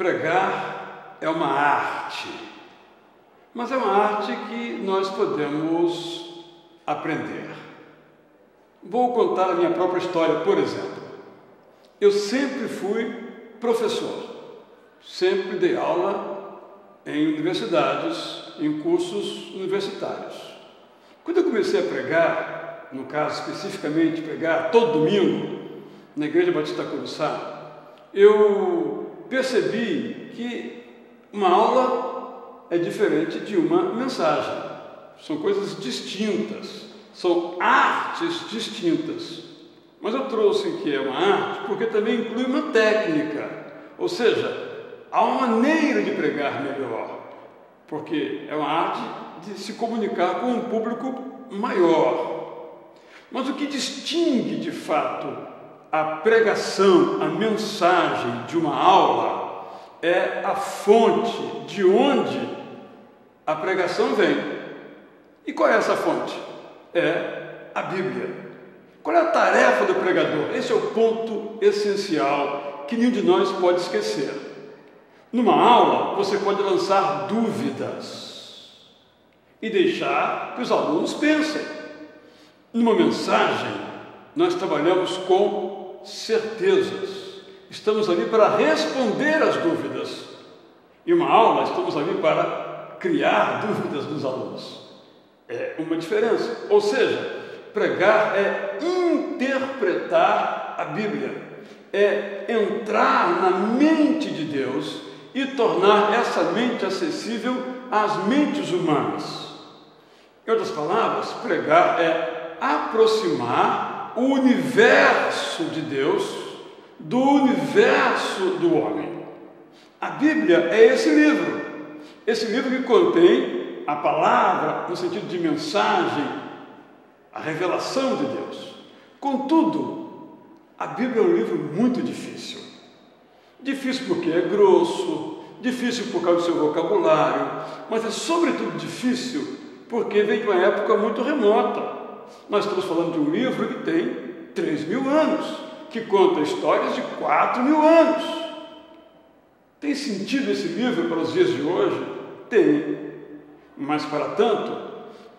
Pregar é uma arte, mas é uma arte que nós podemos aprender. Vou contar a minha própria história, por exemplo. Eu sempre fui professor, sempre dei aula em universidades, em cursos universitários. Quando eu comecei a pregar, no caso especificamente pregar todo domingo, na Igreja Batista Curuçá, eu percebi que uma aula é diferente de uma mensagem. São coisas distintas, são artes distintas. Mas eu trouxe que é uma arte porque também inclui uma técnica, ou seja, há uma maneira de pregar melhor, porque é uma arte de se comunicar com um público maior. Mas o que distingue de fato a pregação, a mensagem de uma aula é a fonte de onde a pregação vem. E qual é essa fonte? É a Bíblia. Qual é a tarefa do pregador? Esse é o ponto essencial que nenhum de nós pode esquecer. Numa aula, você pode lançar dúvidas e deixar que os alunos pensem. Numa mensagem, nós trabalhamos com certezas. Estamos ali para responder às dúvidas. E uma aula, estamos ali para criar dúvidas nos alunos. É uma diferença. Ou seja, pregar é interpretar a Bíblia, é entrar na mente de Deus e tornar essa mente acessível às mentes humanas. Em outras palavras, pregar é aproximar o universo de Deus do universo do homem. A Bíblia é esse livro que contém a palavra no sentido de mensagem, a revelação de Deus. Contudo, a Bíblia é um livro muito difícil. Difícil porque é grosso, difícil por causa do seu vocabulário, mas é sobretudo difícil porque vem de uma época muito remota. Nós estamos falando de um livro que tem 3.000 anos, que conta histórias de 4.000 anos. Tem sentido esse livro para os dias de hoje? Tem. Mas, para tanto,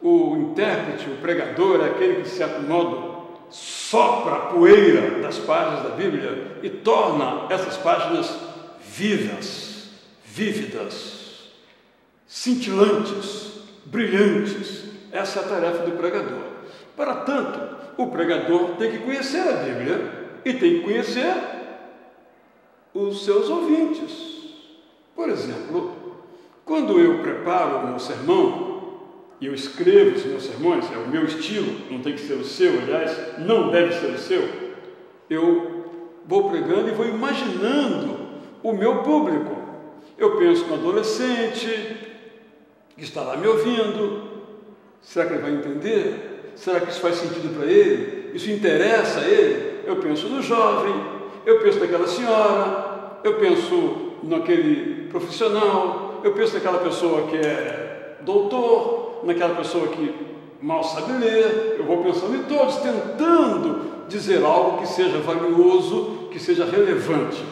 o intérprete, o pregador, é aquele que, de certo modo, sopra a poeira das páginas da Bíblia e torna essas páginas vivas, vívidas, cintilantes, brilhantes. Essa é a tarefa do pregador. Para tanto, o pregador tem que conhecer a Bíblia e tem que conhecer os seus ouvintes. Por exemplo, quando eu preparo o meu sermão, e eu escrevo os meus sermões, é o meu estilo, não tem que ser o seu, aliás, não deve ser o seu, eu vou pregando e vou imaginando o meu público. Eu penso no adolescente que está lá me ouvindo. Será que ele vai entender? Será que isso faz sentido para ele? Isso interessa a ele? Eu penso no jovem, eu penso naquela senhora, eu penso naquele profissional, eu penso naquela pessoa que é doutor, naquela pessoa que mal sabe ler. Eu vou pensando em todos, tentando dizer algo que seja valioso, que seja relevante.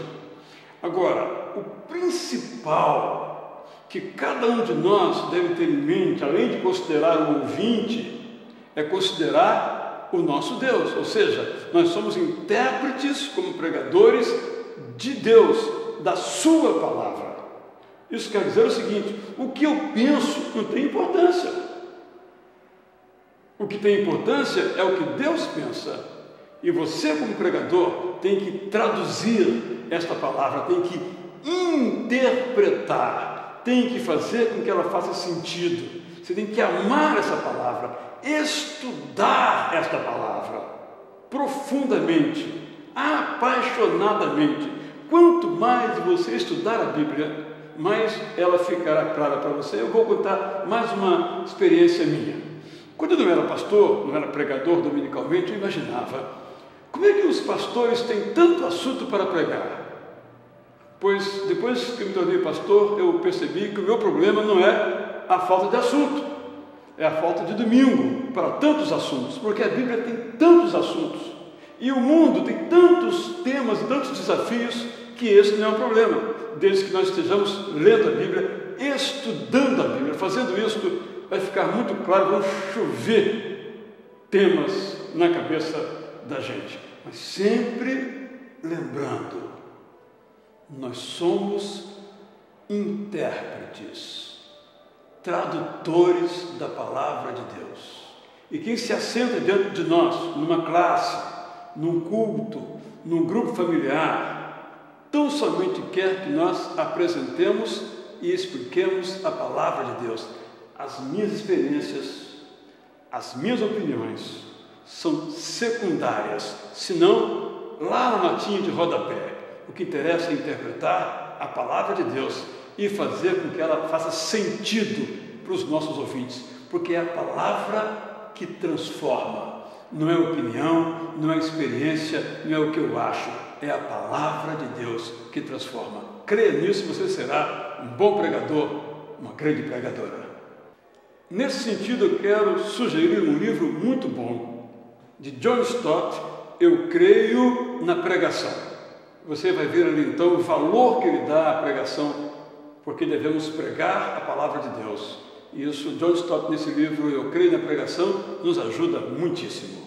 Agora, o principal que cada um de nós deve ter em mente, além de considerar o ouvinte, é considerar o nosso Deus. Ou seja, nós somos intérpretes, como pregadores de Deus, da sua palavra. Isso quer dizer o seguinte: o que eu penso não tem importância. O que tem importância é o que Deus pensa. E você, como pregador, tem que traduzir esta palavra, tem que interpretar, tem que fazer com que ela faça sentido. Você tem que amar essa palavra, estudar esta palavra profundamente, apaixonadamente. Quanto mais você estudar a Bíblia, mais ela ficará clara para você. Eu vou contar mais uma experiência minha. Quando eu não era pastor, não era pregador dominicalmente, eu imaginava: como é que os pastores têm tanto assunto para pregar? Pois depois que eu me tornei pastor, eu percebi que o meu problema não é a falta de assunto, é a falta de domingo para tantos assuntos, porque a Bíblia tem tantos assuntos e o mundo tem tantos temas e tantos desafios que esse não é um problema, desde que nós estejamos lendo a Bíblia, estudando a Bíblia. Fazendo isso, vai ficar muito claro, vão chover temas na cabeça da gente. Mas sempre lembrando, nós somos intérpretes, tradutores da palavra de Deus. E quem se assenta diante de nós, numa classe, num culto, num grupo familiar, tão somente quer que nós apresentemos e expliquemos a palavra de Deus. As minhas experiências, as minhas opiniões são secundárias, senão lá na notinha de rodapé. O que interessa é interpretar a palavra de Deus e fazer com que ela faça sentido para os nossos ouvintes, porque é a palavra que transforma, não é opinião, não é experiência, não é o que eu acho, é a palavra de Deus que transforma. Creia nisso, você será um bom pregador, uma grande pregadora. Nesse sentido, eu quero sugerir um livro muito bom, de John Stott, Eu Creio na Pregação. Você vai ver ali então o valor que ele dá à pregação, porque devemos pregar a palavra de Deus. E isso, John Stott, nesse livro Eu Creio na Pregação, nos ajuda muitíssimo.